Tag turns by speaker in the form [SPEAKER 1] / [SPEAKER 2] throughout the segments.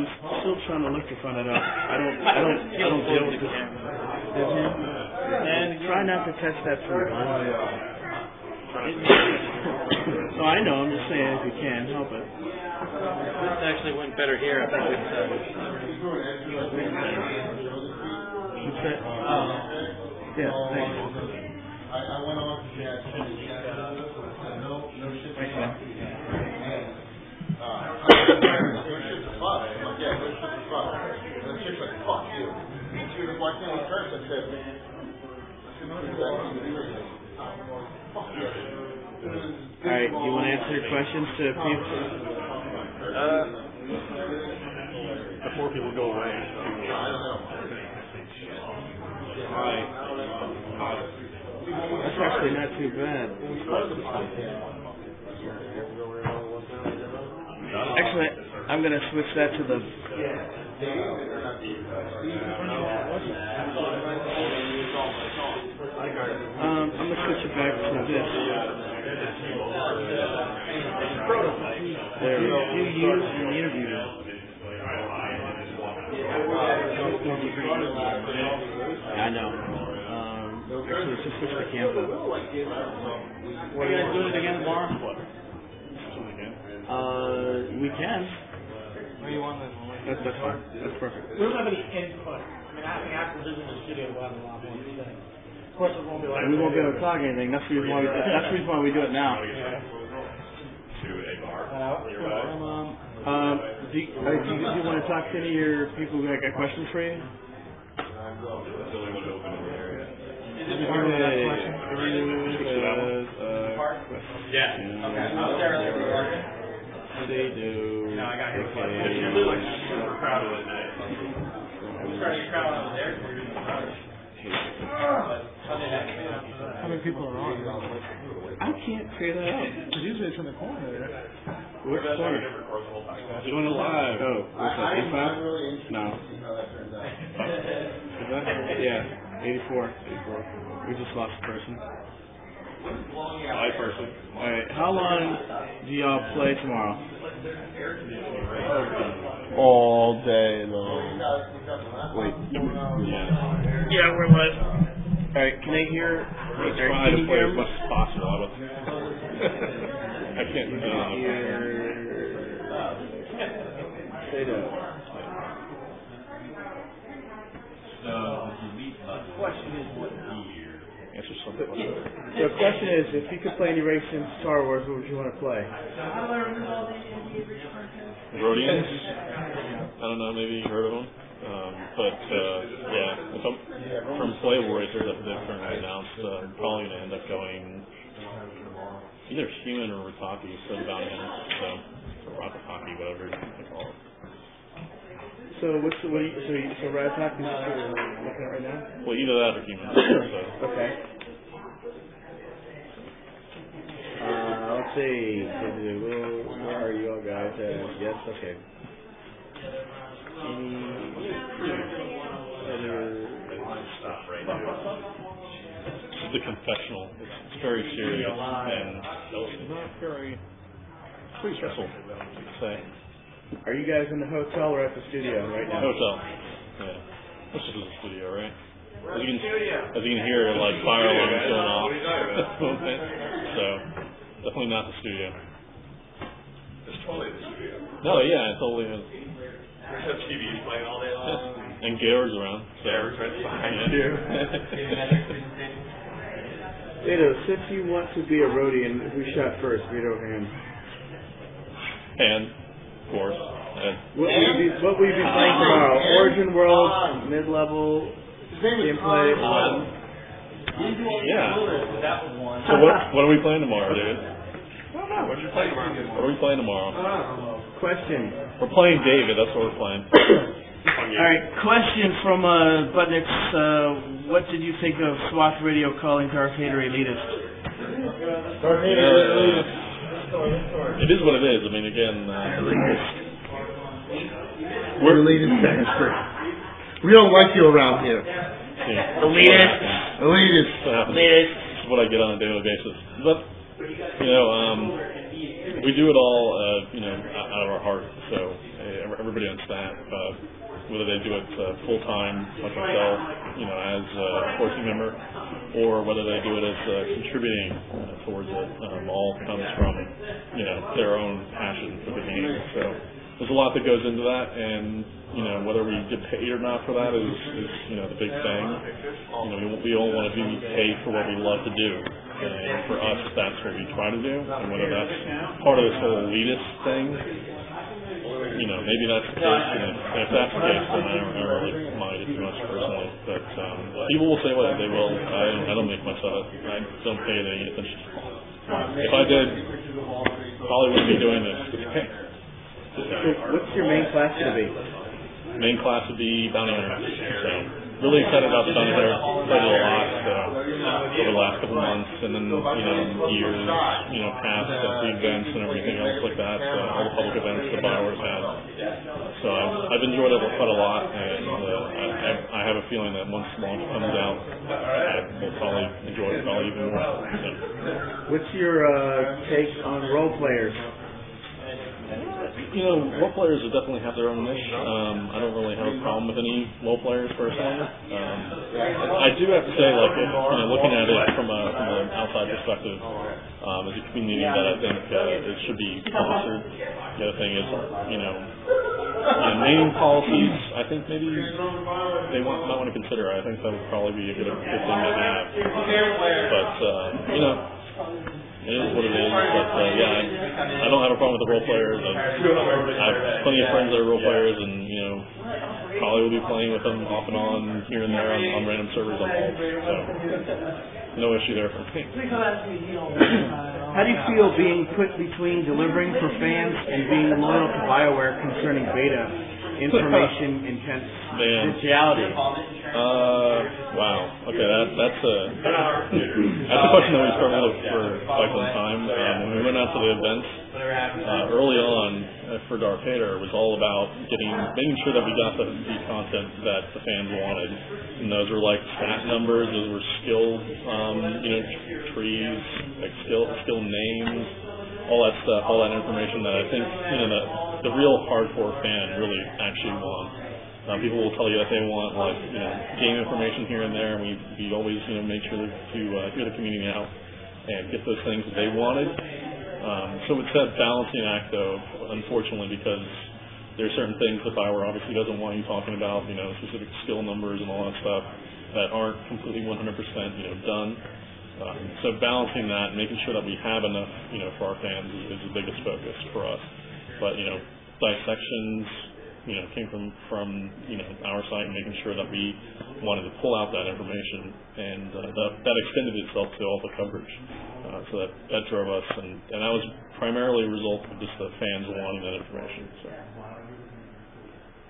[SPEAKER 1] I'm still trying to look to find it out. I don't deal with this. And try not to touch that food. So I know, I'm just saying if you can, help it.
[SPEAKER 2] This actually went better here. I think it's
[SPEAKER 1] yeah, thanks.
[SPEAKER 3] I went on to no shit. Thanks, man. Yeah, no shit is fun. And the chick's like, fuck you. She was like, why can't we curse? I said,
[SPEAKER 1] Alright, you want to answer your questions to people?
[SPEAKER 4] Before people go away.
[SPEAKER 1] Alright. That's actually not too bad. Actually, I'm going to switch that to the... I'm going to switch it back to this. There we go. You use in the interview. I know. Actually, just switch the camera.
[SPEAKER 2] What are you guys doing it again tomorrow? What?
[SPEAKER 1] We can.
[SPEAKER 2] What do you want then?
[SPEAKER 1] That's fine. That's perfect.
[SPEAKER 5] We don't have any input. I mean, I think after visiting the studio, we'll have a lot more to say. Of course, it won't be like...
[SPEAKER 1] We won't be able to talk anything. That's the reason why we do it now. Do you want to talk to any of your people who got questions for you?
[SPEAKER 2] Yeah. Okay.
[SPEAKER 1] They do.
[SPEAKER 2] No, I got him.
[SPEAKER 1] Okay.
[SPEAKER 2] It's really like super crowded at night. We're starting to crowd out there.
[SPEAKER 5] How many people are on?
[SPEAKER 1] I can't figure that out.
[SPEAKER 5] Usually it's in the corner there.
[SPEAKER 1] Which corner?
[SPEAKER 4] Doing it live.
[SPEAKER 1] Oh, what's that? 85? No. Is that? Yeah, 84. We just lost a person.
[SPEAKER 4] Hi, person.
[SPEAKER 1] Alright, how long do y'all play tomorrow?
[SPEAKER 4] All day long. Wait.
[SPEAKER 1] Yeah, we're live. Alright, can they hear?
[SPEAKER 4] Let's try to play as much as possible. I can't.
[SPEAKER 1] Say that.
[SPEAKER 2] The question is what year?
[SPEAKER 4] Answer something.
[SPEAKER 1] So the question is, if you could play any race in Star Wars, what would you want to play?
[SPEAKER 4] Rhodians? I don't know, maybe you heard of them. But yeah, if I'm from Playable Racers that they've currently announced, I'm probably going to end up going either Human or Rataki, so the Bounty Hunter, so Rataki, whatever you call it.
[SPEAKER 1] So so Rataki is what you're looking at right now?
[SPEAKER 4] Well, either that or Human. So.
[SPEAKER 1] Okay. Let's see. Where are you all guys? Yes, okay.
[SPEAKER 4] The confessional. It's very serious and not very pretty stressful, to say.
[SPEAKER 1] Are you guys in the hotel or at the studio right now?
[SPEAKER 4] Hotel. Yeah. This is the studio, right? As you can hear, like fire alarms going off at the moment. So definitely not the studio.
[SPEAKER 3] It's totally the studio.
[SPEAKER 4] No, yeah, it's totally.
[SPEAKER 3] There's no TVs playing all day long.
[SPEAKER 4] And Gary's around. So.
[SPEAKER 3] Gary's right behind you.
[SPEAKER 1] Vito, since you want to be a Rhodian, who shot first, Vito or Han?
[SPEAKER 4] And, of course.
[SPEAKER 1] What will you be playing tomorrow? Origin World, mid-level, gameplay?
[SPEAKER 4] Yeah. So what are we playing tomorrow, dude?
[SPEAKER 3] What are you playing tomorrow?
[SPEAKER 4] What are we playing tomorrow?
[SPEAKER 1] Question.
[SPEAKER 4] We're playing David, that's what we're playing.
[SPEAKER 1] Alright, question from Budnix. What did you think of SWAT Radio calling Darth Vader elitist?
[SPEAKER 4] It is what it is. I mean, again...
[SPEAKER 3] We're elitist bastard. We don't like you around here.
[SPEAKER 4] Yeah.
[SPEAKER 1] Elitist.
[SPEAKER 4] Elitist. This is what I get on a daily basis. But, we do it all, out of our heart. So everybody on staff, whether they do it full-time, like myself, as a core team member, or whether they do it as contributing towards it, all comes from, their own passion for the game. So there's a lot that goes into that, and, whether we get paid or not for that is the big thing. We all want to be paid for what we love to do. And for us, that's what we try to do, and whether that's part of this whole elitist thing, maybe that's the case, and if that's the case, then I don't really mind it too much personally, but people will say what they will. I don't make much of it. I don't pay it any attention. If I did, probably wouldn't be doing this.
[SPEAKER 1] So what's your main class going to be?
[SPEAKER 4] Main class would be Bounty Hunter, so really excited about the Bounty Hunter. Played it a lot over the last couple of months, and then years past the events and everything else like that. All the public events that BioWare's had. So I've enjoyed it quite a lot, and I have a feeling that once launch comes out, we'll probably enjoy it even more. So.
[SPEAKER 1] What's your take on role players?
[SPEAKER 4] Role players definitely have their own niche. I don't really have a problem with any role players personally. I do have to say, looking at it from an outside perspective, as a community, that I think it should be fostered. The other thing is, naming policies. I think maybe they might want to consider. I think that would probably be a good thing to have. But it is what it is, but I don't have a problem with the role players. I have plenty of friends that are role players, and probably will be playing with them off and on here and there on random servers on Vault. So no issue there for me.
[SPEAKER 1] How do you feel being put between delivering for fans and being loyal to BioWare concerning beta information and confidentiality?
[SPEAKER 4] Wow. Okay, that's a question that we struggled with for quite some time. When we went out to the events early on for Darth Vader, it was all about making sure that we got the content that the fans wanted, and those were like stat numbers, those were skill, trees, like skill names, all that stuff, all that information that I think the real hardcore fan really actually wants. People will tell you that they want game information here and there, and we always make sure to hear the community out and get those things that they wanted. So it's that balancing act, though, unfortunately, because there's certain things that BioWare obviously doesn't want you talking about, specific skill numbers and all that stuff that aren't completely 100% done. So balancing that and making sure that we have enough for our fans is the biggest focus for us. But dissections came from our site, and making sure that we wanted to pull out that information, and that extended itself to all the coverage. So that drove us, and that was primarily a result of just the fans wanting that information. So.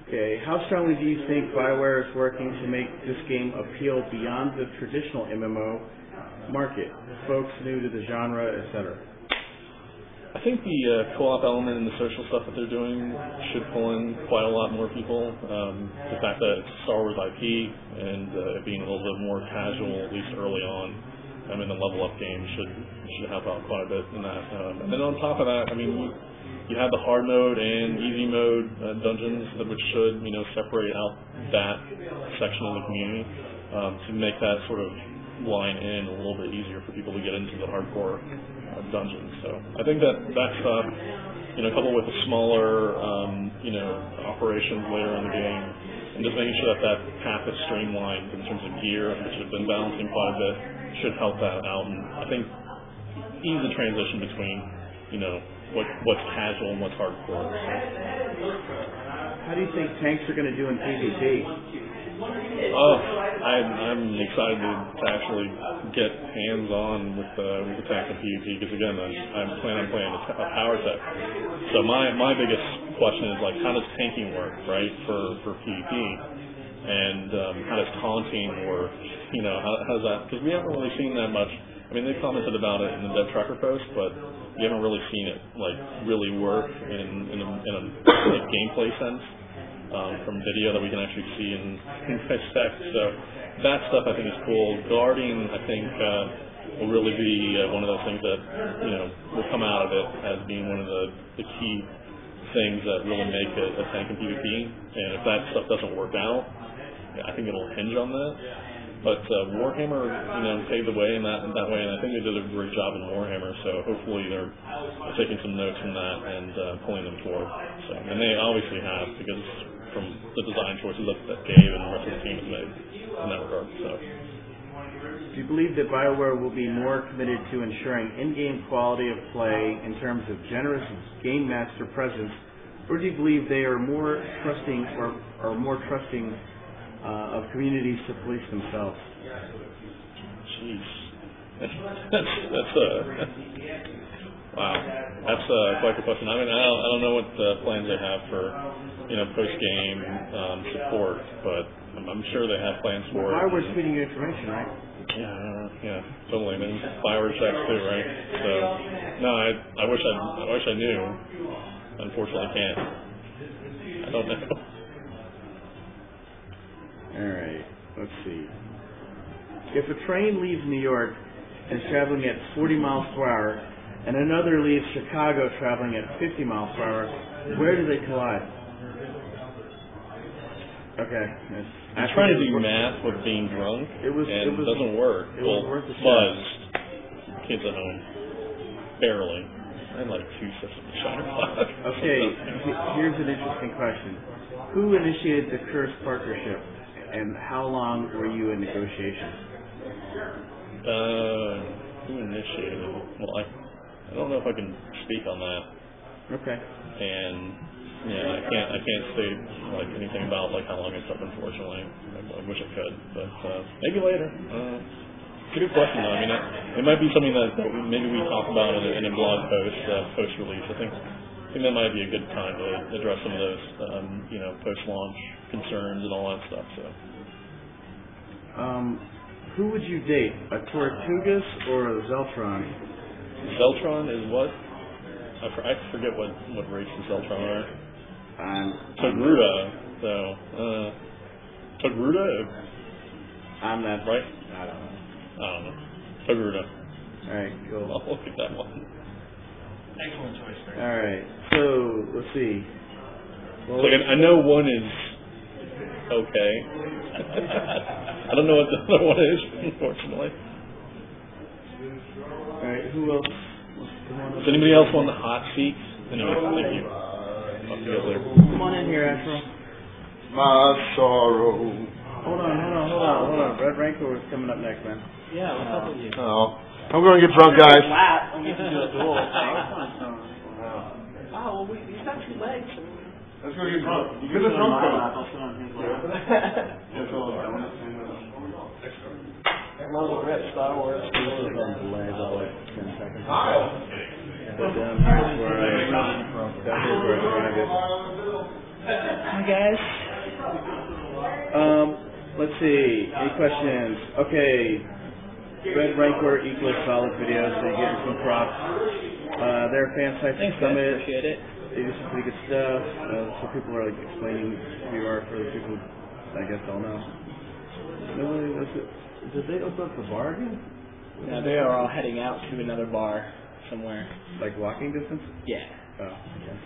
[SPEAKER 1] Okay, how strongly do you think BioWare is working to make this game appeal beyond the traditional MMO market, folks new to the genre, etc.?
[SPEAKER 4] I think the co-op element and the social stuff that they're doing should pull in quite a lot more people. The fact that it's Star Wars IP and it being a little bit more casual, at least early on, the level up game should help out quite a bit in that. And then on top of that, you have the hard mode and easy mode dungeons, which should separate out that section of the community to make that sort of line in a little bit easier for people to get into the hardcore dungeons. So I think that stuff, coupled with the smaller, operations later in the game, and just making sure that path is streamlined in terms of gear, which has been balancing quite a bit, should help that out, and I think ease the transition between, what's casual and what's hardcore.
[SPEAKER 1] How do you think tanks are going to do in PvP?
[SPEAKER 4] I'm excited to actually get hands-on with the tank in PvP, because again, I'm planning on playing a power tech. So my biggest question is how does tanking work, right, for PvP, and how does taunting work? How does that? Because we haven't really seen that much. They commented about it in the Dev Tracker post, but we haven't really seen it really work in a gameplay sense. From video that we can actually see and dissect. So that stuff I think is cool. Guarding, I think, will really be one of those things that will come out of it as being one of the key things that really make a tank in PvP, and if that stuff doesn't work out, I think it'll hinge on that. But Warhammer, paved the way in that way, and I think they did a great job in Warhammer. So hopefully they're taking some notes from that and pulling them forward. So, and they obviously have, because from the design choices that Gabe and the rest of the team has made in that regard. So,
[SPEAKER 1] do you believe that BioWare will be more committed to ensuring in-game quality of play in terms of generous game master presence, or do you believe they are more trusting of communities to police themselves?
[SPEAKER 4] Jeez, that's wow. That's quite the question. I mean, I don't know what plans they have for post game support, but I'm sure they have plans for it.
[SPEAKER 1] BioWare's feeding you information, right?
[SPEAKER 4] Yeah, totally. I mean, BioWare checks too, right? So, no, I wish I knew. Unfortunately, I can't. I don't know.
[SPEAKER 1] Alright, let's see. If a train leaves New York and is traveling at 40 miles per hour, and another leaves Chicago traveling at 50 miles per hour, where do they collide? Okay.
[SPEAKER 4] I'm trying to do math with being drunk, and it doesn't work.
[SPEAKER 1] It was worth a shot.
[SPEAKER 4] Buzzed. Kids at home. Barely. I had like 2 sips of Shiner.
[SPEAKER 1] Okay, here's an interesting question. Who initiated the Curse partnership, and how long were you in negotiations?
[SPEAKER 4] Who initiated it? Well, I don't know if I can speak on that.
[SPEAKER 1] Okay.
[SPEAKER 4] And I can't say like anything about like how long it took. Unfortunately, I wish I could, but maybe later. It's a good question though. I mean, it might be something that maybe we talk about in a blog post release. I think that might be a good time to address some of those post launch concerns and all that stuff. So,
[SPEAKER 1] who would you date, a Tortugas or a Zeltron?
[SPEAKER 4] Zeltron is what? I forget what race the Zeltron are. Togruta, so Togruta.
[SPEAKER 1] I'm not
[SPEAKER 4] right.
[SPEAKER 1] I don't know.
[SPEAKER 4] Togruta.
[SPEAKER 1] All right, cool.
[SPEAKER 4] I'll look at that one.
[SPEAKER 2] Excellent choice, sir.
[SPEAKER 1] All right, so let's see. Well,
[SPEAKER 4] like I know one is okay. I don't know what the other one is, unfortunately.
[SPEAKER 1] All right, who else?
[SPEAKER 4] Is anybody else on the hot seat? Anyway, thank you.
[SPEAKER 1] Come on in here, Astro.
[SPEAKER 3] My sorrow.
[SPEAKER 1] Hold on. Red Rancor is coming up next, man.
[SPEAKER 5] Yeah, what's up with you?
[SPEAKER 3] Oh, I'm going to get drunk, guys.
[SPEAKER 5] Flat, and we can do a duel. Wow, well, he's got 2 legs.
[SPEAKER 3] Let's go get drunk. You get the drunk
[SPEAKER 1] I'll
[SPEAKER 3] though.
[SPEAKER 1] sit on his lap.
[SPEAKER 5] Love Red Star Wars.
[SPEAKER 1] This is on delay about like 10 seconds.
[SPEAKER 3] Kyle.
[SPEAKER 1] But down here's where I drive it.
[SPEAKER 5] Hi, guys.
[SPEAKER 1] Let's see. Any questions? Okay. Red Rancor equals solid videos, so you're getting some props. They're fan sites
[SPEAKER 5] Thanks,
[SPEAKER 1] Summit.
[SPEAKER 5] appreciate it.
[SPEAKER 1] They do some pretty good stuff. So people are like explaining who you are for the people I guess don't know. Nobody knows it. Did they open up the bar again?
[SPEAKER 5] No, they are all heading out to another bar somewhere.
[SPEAKER 1] Like walking distance?
[SPEAKER 5] Yeah.
[SPEAKER 1] Oh, okay.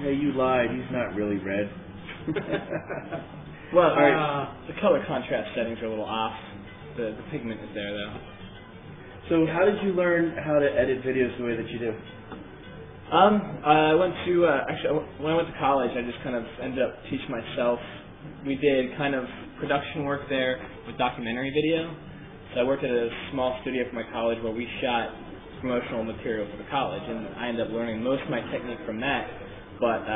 [SPEAKER 1] Hey, you lied. He's not really red.
[SPEAKER 5] Well,
[SPEAKER 1] all right.
[SPEAKER 5] the color contrast settings are a little off. The pigment is there, though.
[SPEAKER 1] So how did you learn how to edit videos the way that you do?
[SPEAKER 5] I went to, when I went to college, I just kind of ended up teaching myself. We did kind of production work there with documentary video. So I worked at a small studio for my college where we shot promotional material for the college, and I ended up learning most of my technique from that. But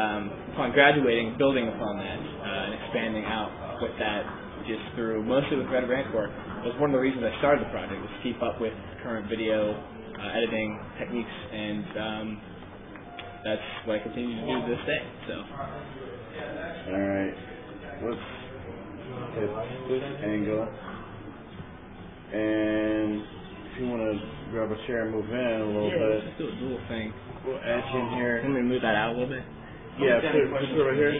[SPEAKER 5] upon graduating, building upon that and expanding out with that, just through mostly with Red Rancor, was one of the reasons I started the project, was to keep up with current video editing techniques, and that's what I continue to do to this day. So.
[SPEAKER 1] All right. Let's hit this angle, and if you want to grab a chair and move in a little bit,
[SPEAKER 5] Let's do a dual thing.
[SPEAKER 1] we'll add you in here.
[SPEAKER 5] Can we move that out a little bit?
[SPEAKER 1] Yeah, put it right here.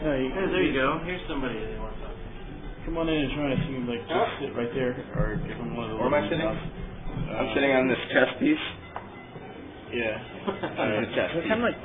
[SPEAKER 1] No,
[SPEAKER 2] There you go. Here's somebody they want to talk to.
[SPEAKER 1] come on in and try to see, like, just sit right there, or give him one of the.
[SPEAKER 6] Where am I sitting? I'm sitting on this chess piece.
[SPEAKER 1] Yeah.
[SPEAKER 6] It's kind of like